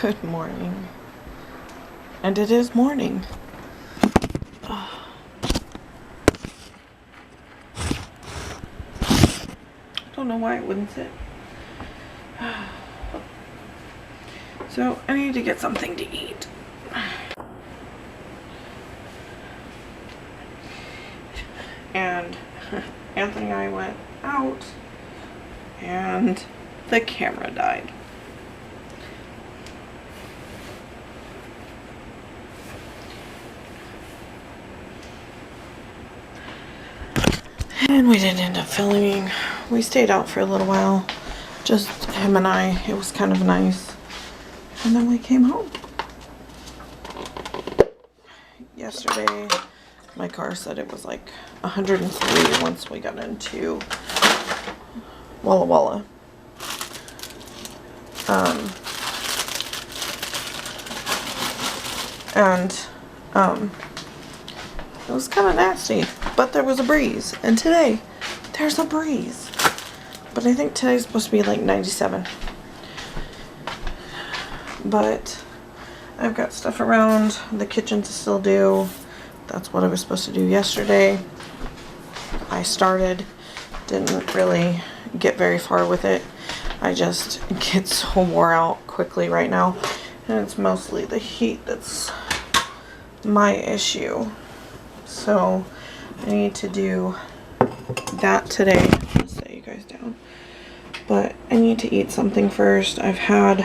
Good morning. And it is morning. Don't know why it wouldn't sit. So I need to get something to eat. And Anthony and I went out and the camera died. And we didn't end up filming. We stayed out for a little while. Just him and I. It was kind of nice. And then we came home. Yesterday, my car said it was like 103 once we got into Walla Walla. It was kind of nasty, but there was a breeze. And today, there's a breeze. But I think today's supposed to be like 97. But I've got stuff around the kitchen to still do. That's what I was supposed to do yesterday. I started, didn't really get very far with it. I just get so wore out quickly right now. And it's mostly the heat that's my issue. So I need to do that today. I'll set you guys down. But I need to eat something first. I've had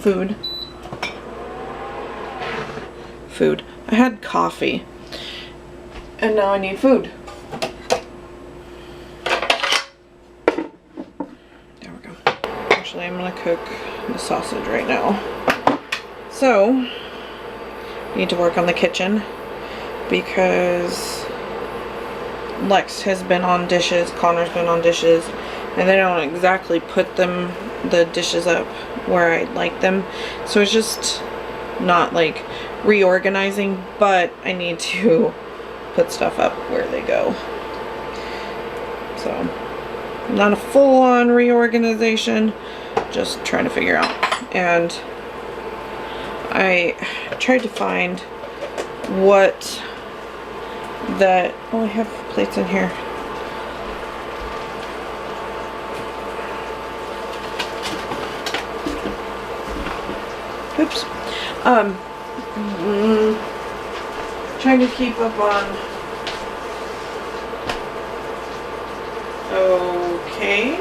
food. I had coffee. And now I need food. There we go. Actually, I'm gonna cook the sausage right now. So, I need to work on the kitchen because Lex has been on dishes, Connor's been on dishes, and they don't exactly put the dishes up where I'd like them. So it's just not like reorganizing, but I need to put stuff up where they go. So, not a full-on reorganization, just trying to figure out. And I tried to find what that, oh, I have plates in here. Oops. Trying to keep up on, okay,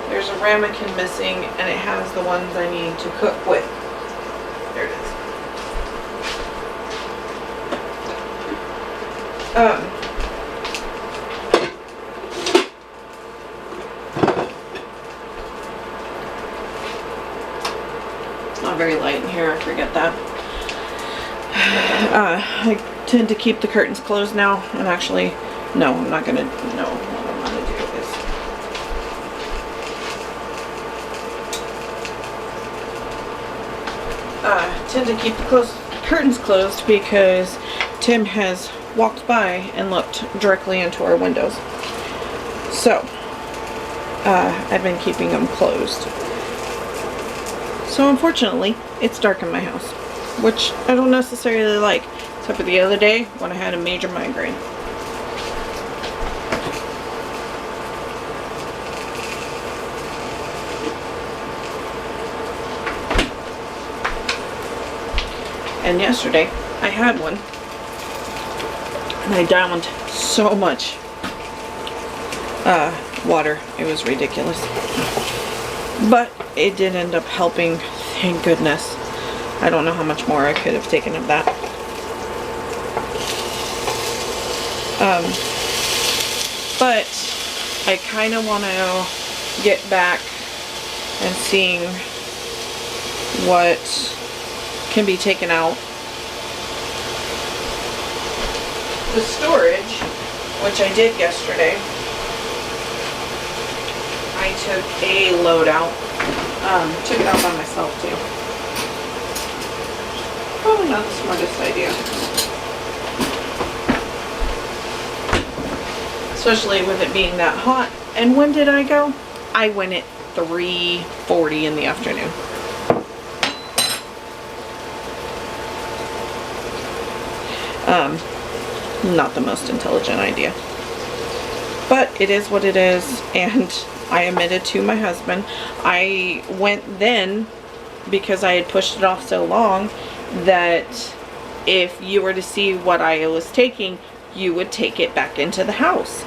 there's a ramekin missing and it has the ones I need to cook with. There it is. It's not very light in here, I forget that. I tend to keep the curtains closed now, and actually, no, I'm not gonna, no, what I'm gonna do is tend to keep the curtains closed because Tim has walked by and looked directly into our windows. So, I've been keeping them closed. So unfortunately, it's dark in my house, which I don't necessarily like, except for the other day when I had a major migraine. And yesterday, I had one, and I downed so much water. It was ridiculous. But it did end up helping, thank goodness. I don't know how much more I could have taken of that. But I kind of want to get back and seeing what can be taken out. The storage, which I did yesterday, I took a load out. Took it out by myself too. Probably not the smartest idea. Especially with it being that hot. And when did I go? I went at 3:40 in the afternoon. Not the most intelligent idea. But it is what it is, and I admitted to my husband. I went then because I had pushed it off so long that if you were to see what I was taking, you would take it back into the house.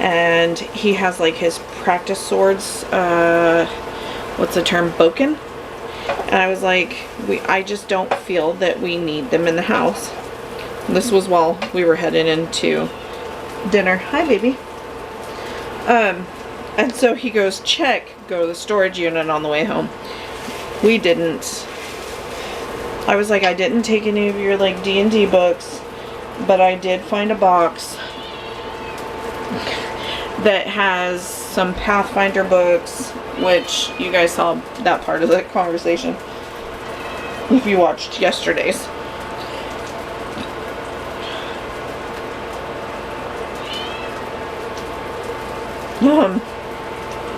And he has like his practice swords, what's the term, boken? And I was like, I just don't feel that we need them in the house. This was while we were heading into dinner. Hi, baby. And so he goes, check, go to the storage unit on the way home. We didn't. I was like, I didn't take any of your like D&D books, but I did find a box that has some Pathfinder books, which you guys saw that part of the conversation if you watched yesterday's.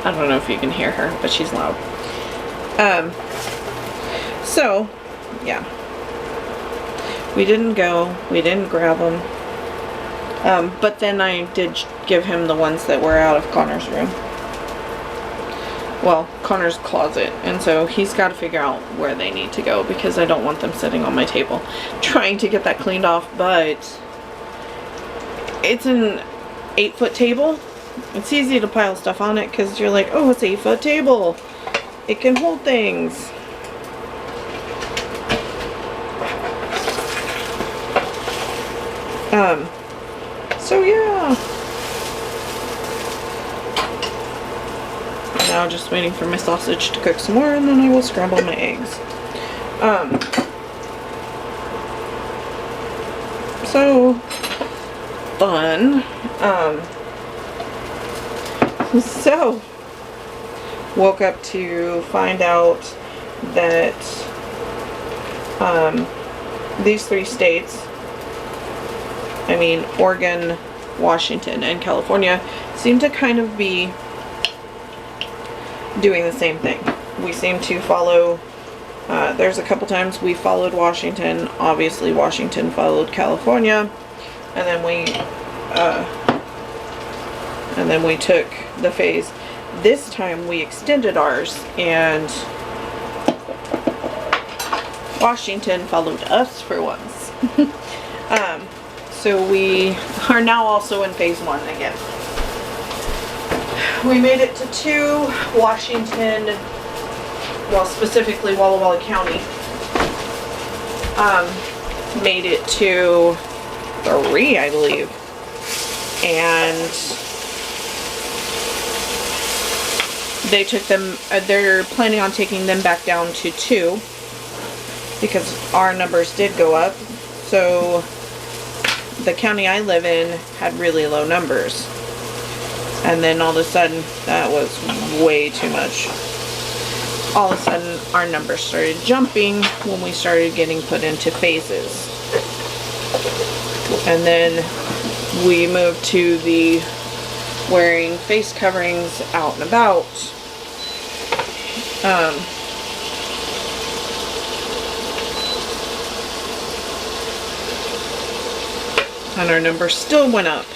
I don't know if you can hear her, but she's loud. So, yeah. We didn't go. We didn't grab them. But then I did give him the ones that were out of Connor's room. Well, Connor's closet. And so he's got to figure out where they need to go because I don't want them sitting on my table. Trying to get that cleaned off, but it's an 8-foot table. It's easy to pile stuff on it because you're like, oh, it's an 8-foot table. It can hold things. So yeah. Now just waiting for my sausage to cook some more and then I will scramble my eggs. So fun. So woke up to find out that these 3 states, I mean Oregon, Washington, and California, seem to kind of be doing the same thing. We seem to follow, there's a couple times we followed Washington, obviously Washington followed California, and then we took the phase. This time we extended ours and Washington followed us for once. So we are now also in phase 1 again. We made it to 2, Washington, well specifically Walla Walla County. Made it to 3, I believe. And they took them, they're planning on taking them back down to 2 because our numbers did go up. So the county I live in had really low numbers. And then all of a sudden, that was way too much. All of a sudden, our numbers started jumping when we started getting put into phases. And then we moved to the wearing face coverings out and about. And our numbers still went up.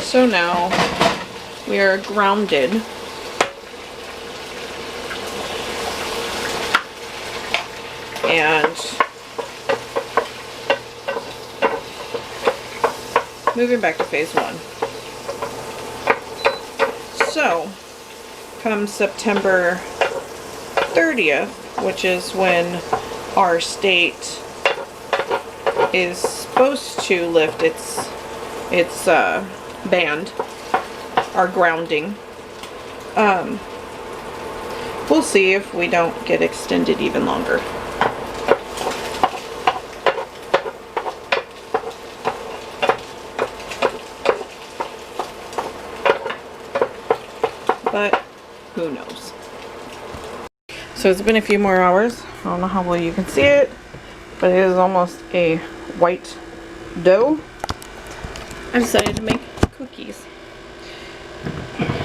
So now we are grounded. And moving back to phase 1. So, come September 30th, which is when our state is supposed to lift its band, our grounding. We'll see if we don't get extended even longer. But who knows? So it's been a few more hours. I don't know how well you can see it, but it is almost a white dough. I decided to make cookies.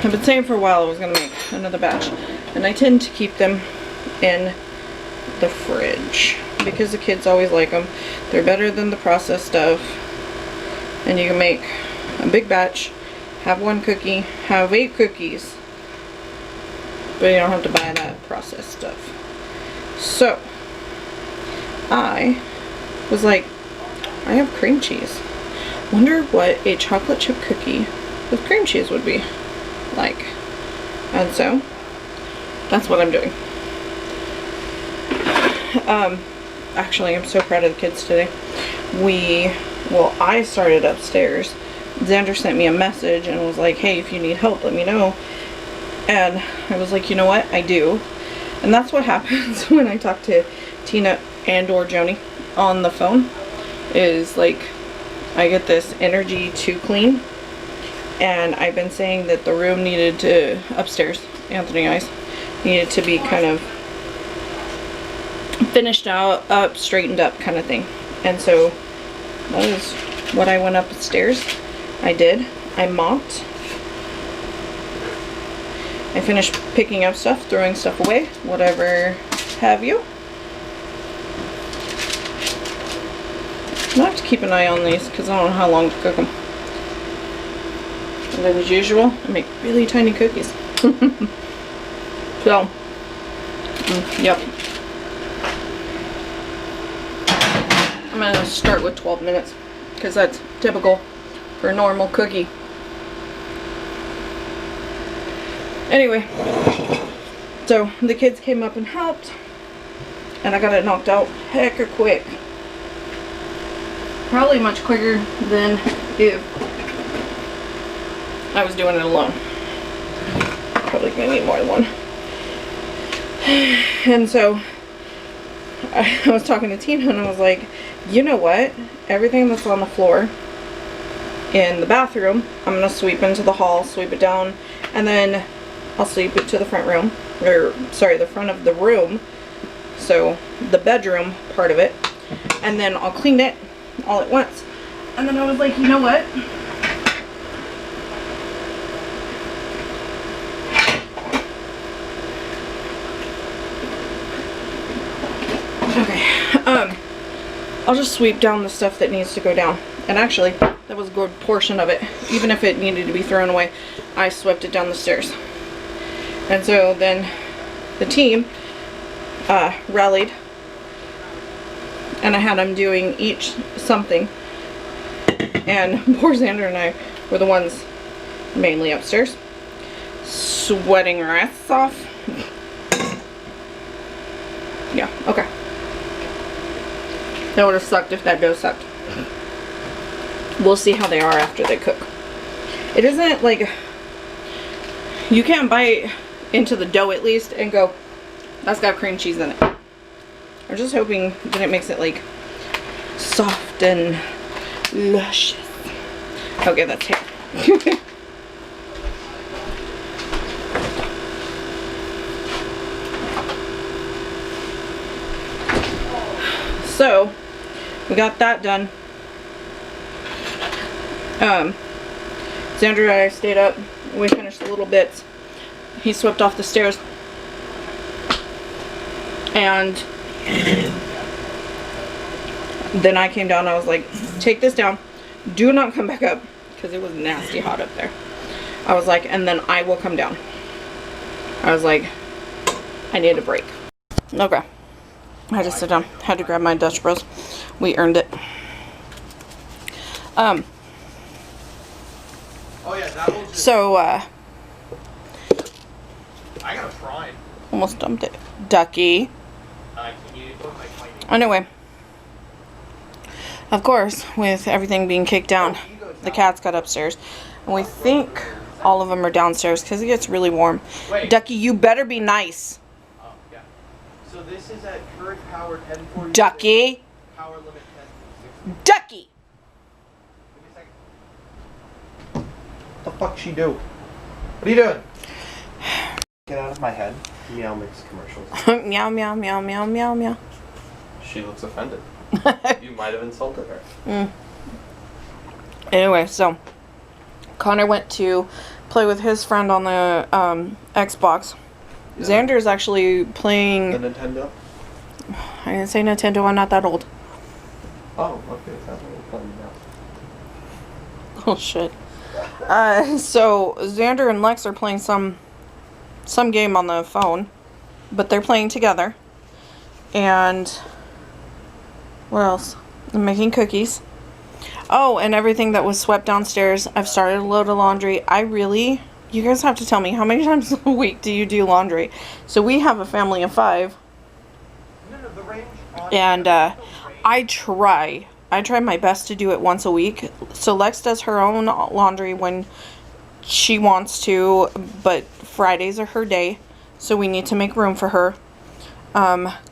I've been saying for a while I was going to make another batch. And I tend to keep them in the fridge because the kids always like them. They're better than the processed stuff. And you can make a big batch, have 1 cookie, have 8 cookies. But you don't have to buy that processed stuff. So, I was like, I have cream cheese. Wonder what a chocolate chip cookie with cream cheese would be like. And so, that's what I'm doing. Actually, I'm so proud of the kids today. I started upstairs. Xander sent me a message and was like, hey, if you need help, let me know. And I was like, you know what? I do. And that's what happens when I talk to Tina and or Joni on the phone. Is like, I get this energy to clean. And I've been saying that the room needed to, upstairs, Anthony Ice, needed to be kind of finished out, up, straightened up kind of thing. And so that is what I went upstairs. I did. I mopped. I finished picking up stuff, throwing stuff away, whatever have you. I have to keep an eye on these because I don't know how long to cook them. And then as usual, I make really tiny cookies. So, yep. I'm going to start with 12 minutes because that's typical for a normal cookie. Anyway, so the kids came up and helped, and I got it knocked out hecka quick. Probably much quicker than if I was doing it alone. Probably gonna need more than one. And so I was talking to Tina and I was like, you know what? Everything that's on the floor in the bathroom, I'm gonna sweep into the hall, sweep it down, and then I'll sweep it to the front room, or sorry, the front of the room, so the bedroom part of it, and then I'll clean it all at once. And then I was like, you know what? Okay, I'll just sweep down the stuff that needs to go down. And actually, that was a good portion of it. Even if it needed to be thrown away, I swept it down the stairs. And so then the team rallied, and I had them doing each something. And poor Xander and I were the ones mainly upstairs, sweating our ass off. Yeah, okay. That would have sucked if that dough sucked. We'll see how they are after they cook. It isn't like, you can't bite into the dough at least and go, that's got cream cheese in it. I'm just hoping that it makes it like soft and luscious. Okay, that's here. So, we got that done. Xander and I stayed up. We finished the little bits. He swept off the stairs. And then I came down and I was like, take this down. Do not come back up. Because it was nasty hot up there. I was like, and then I will come down. I was like, I need a break. Okay. I had to sit down. Had to grab my Dutch Bros. We earned it. Oh yeah, that will just... So, I got a prime. almost dumped it. Ducky. Can you put my tiny... Anyway. Of course, with everything being kicked down, the cats got upstairs. And we think all of them are downstairs because it gets really warm. Wait. Ducky, you better be nice. Oh, yeah. So this is at current power 1046. Ducky. Power limit 1046. Ducky! Give me a second. What the fuck she do? What are you doing? Get out of my head. Meow makes commercials. Meow, meow, meow, meow, meow, meow. She looks offended. You might have insulted her. Anyway, so Connor went to play with his friend on the Xbox. Yeah. Xander's actually playing. The Nintendo? I didn't say Nintendo, I'm not that old. Oh, okay. That's what we're playing now. Oh shit. So Xander and Lex are playing some game on the phone, but they're playing together. And what else? I'm making cookies. Oh, and everything that was swept downstairs, I've started a load of laundry. You guys have to tell me, how many times a week do you do laundry? So we have a family of 5. And I try my best to do it once a week. So Lex does her own laundry when she wants to, but Fridays are her day, so we need to make room for her.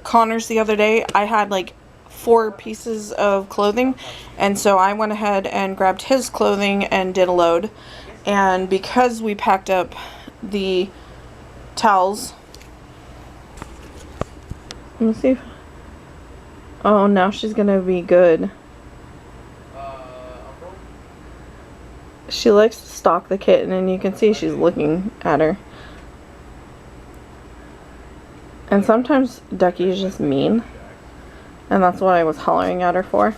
Connor's the other day, I had like 4 pieces of clothing, and so I went ahead and grabbed his clothing and did a load. And because we packed up the towels, let me see. Oh, now she's gonna be good. She likes to stalk the kitten, and you can see she's looking at her. And sometimes Ducky is just mean, and that's what I was hollering at her for.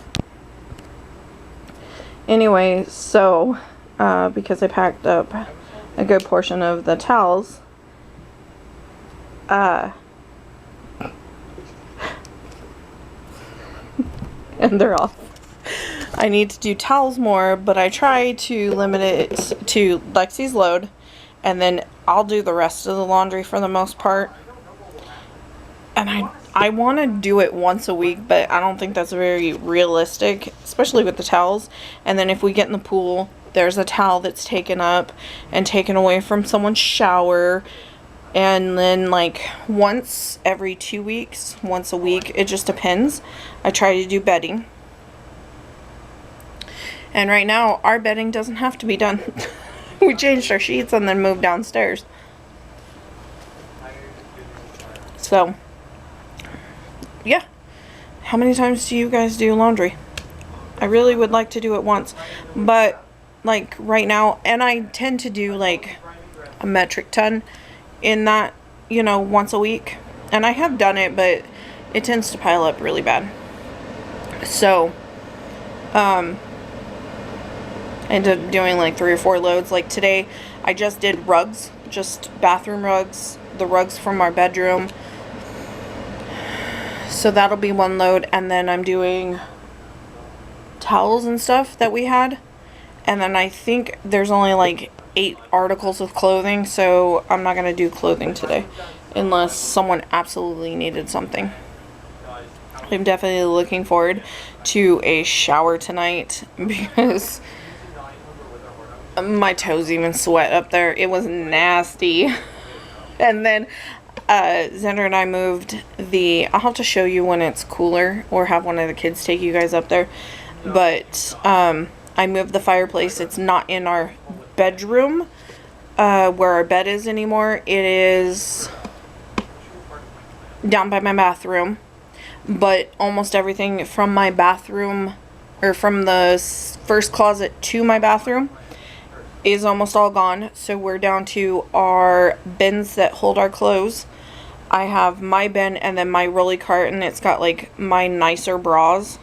Anyway, so because I packed up a good portion of the towels, and they're off. I need to do towels more, but I try to limit it to Lexi's load, and then I'll do the rest of the laundry for the most part. And I want to do it once a week, but I don't think that's very realistic, especially with the towels. And then if we get in the pool, there's a towel that's taken up and taken away from someone's shower. And then like once every 2 weeks, once a week, it just depends. I try to do bedding. And right now, our bedding doesn't have to be done. We changed our sheets and then moved downstairs. So, yeah. How many times do you guys do laundry? I really would like to do it once. But, like, right now, and I tend to do, like, a metric ton in that, you know, once a week. And I have done it, but it tends to pile up really bad. So, I ended up doing like 3 or 4 loads. Like today, I just did rugs, just bathroom rugs, the rugs from our bedroom. So that'll be 1 load, and then I'm doing towels and stuff that we had. And then I think there's only like 8 articles of clothing, so I'm not gonna do clothing today unless someone absolutely needed something. I'm definitely looking forward to a shower tonight because my toes even sweat up there. It was nasty. And then Xander and I moved I'll have to show you when it's cooler, or have one of the kids take you guys up there. But I moved the fireplace. It's not in our bedroom where our bed is anymore. It is down by my bathroom. But almost everything from my bathroom, or from the first closet to my bathroom, is almost all gone. So we're down to our bins that hold our clothes. I have my bin and then my rolly cart, and it's got like my nicer bras.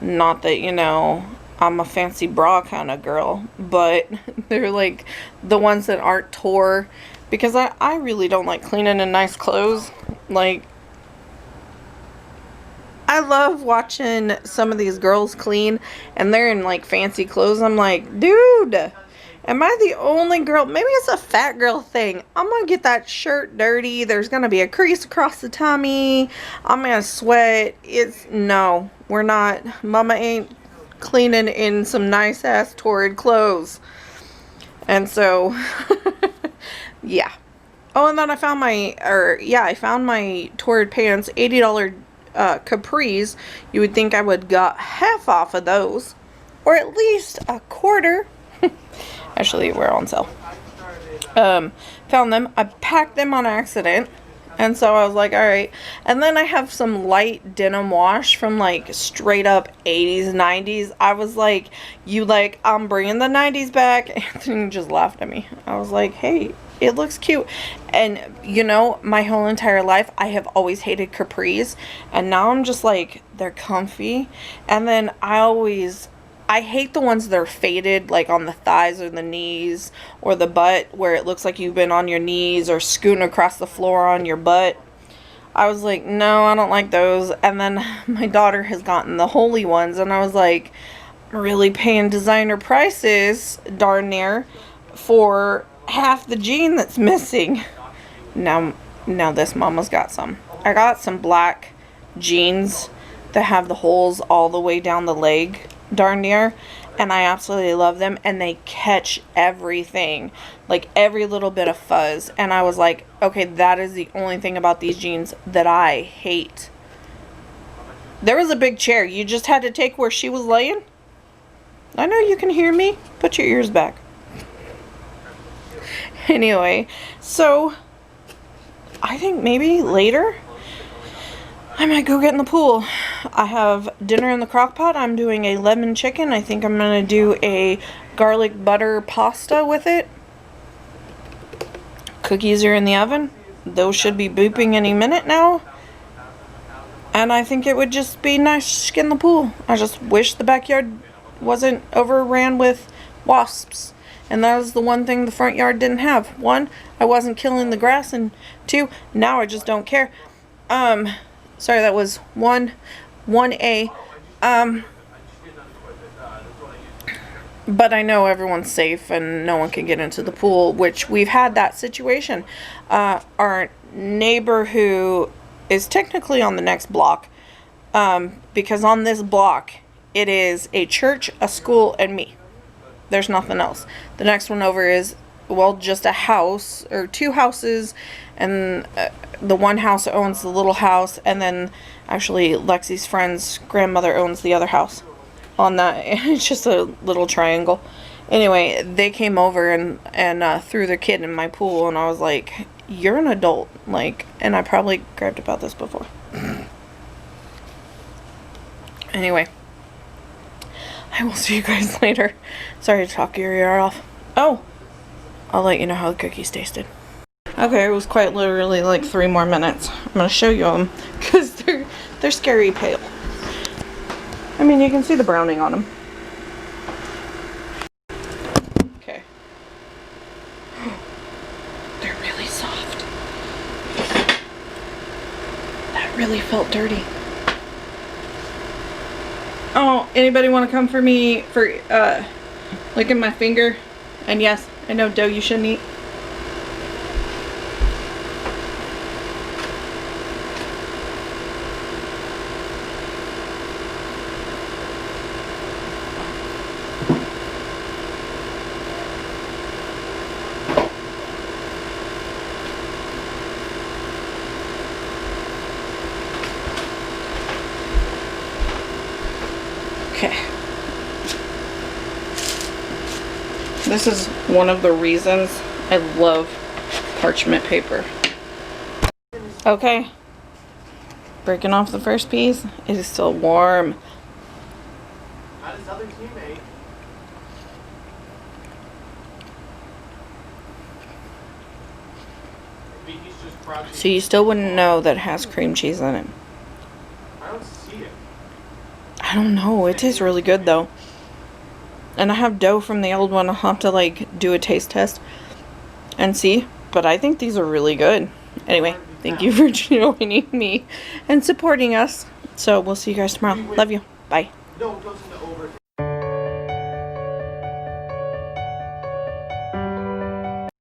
Not that, you know, I'm a fancy bra kind of girl, but they're like the ones that aren't tore, because I really don't like cleaning in nice clothes. Like, I love watching some of these girls clean and they're in like fancy clothes. I'm like, dude, am I the only girl? Maybe it's a fat girl thing. I'm going to get that shirt dirty. There's going to be a crease across the tummy. I'm going to sweat. No, we're not. Mama ain't cleaning in some nice ass torrid clothes. And so, yeah. Oh, and then I found I found my torrid pants, $80 capris. You would think I would got half off of those, or at least a quarter. Actually, we're on sale. Found them. I packed them on accident And so I was like, all right. And then I have some light denim wash from like straight up 80s, 90s. I was like, you like, I'm bringing the 90s back. Anthony just laughed at me. I was like, hey, it looks cute. And you know, my whole entire life, I have always hated capris. And now I'm just like, they're comfy. And then I hate the ones that are faded, like on the thighs or the knees or the butt, where it looks like you've been on your knees or scooting across the floor on your butt. I was like, no, I don't like those. And then my daughter has gotten the holy ones, and I was like, I'm really paying designer prices, darn near, for half the jean that's missing. Now this mama's got some. I got some black jeans that have the holes all the way down the leg, darn near, and I absolutely love them, and they catch everything, like every little bit of fuzz. And I was like, okay, that is the only thing about these jeans that I hate. There was a big chair you just had to take where she was laying. I know you can hear me. Put your ears back. Anyway, so I think maybe later I might go get in the pool. I have dinner in the crock pot. I'm doing a lemon chicken. I think I'm going to do a garlic butter pasta with it. Cookies are in the oven. Those should be booping any minute now. And I think it would just be nice to get in the pool. I just wish the backyard wasn't overran with wasps. And that was the one thing the front yard didn't have. One, I wasn't killing the grass. And two, now I just don't care. Sorry, that was 1A. But I know everyone's safe and no one can get into the pool, which we've had that situation. Our neighbor, who is technically on the next block, because on this block, it is a church, a school, and me. There's nothing else. The next one over is, well, just a house, or two houses, and the one house owns the little house, and then actually Lexi's friend's grandmother owns the other house on that. It's just a little triangle. Anyway, they came over and threw their kid in my pool, and I was like, you're an adult, like, and I probably grabbed about this before. Anyway, I will see you guys later. Sorry to talk your ear off. Oh, I'll let you know how the cookies tasted. Okay, it was quite literally like 3 more minutes. I'm gonna show you them because they're scary pale. I mean, you can see the browning on them. Okay. They're really soft. That really felt dirty. Oh, anybody want to come for me for licking my finger? And yes, I know dough you shouldn't eat. Okay. This is one of the reasons I love parchment paper. Okay. Breaking off the first piece. It is still warm. Not his other teammate. Maybe he's just crouching. So you still wouldn't know that it has cream cheese in it. I don't see it. I don't know. It tastes really good though. And I have dough from the old one. I'll have to like do a taste test and see. But I think these are really good. Anyway, thank you for joining me and supporting us. So we'll see you guys tomorrow. Love you. Bye. No, don't.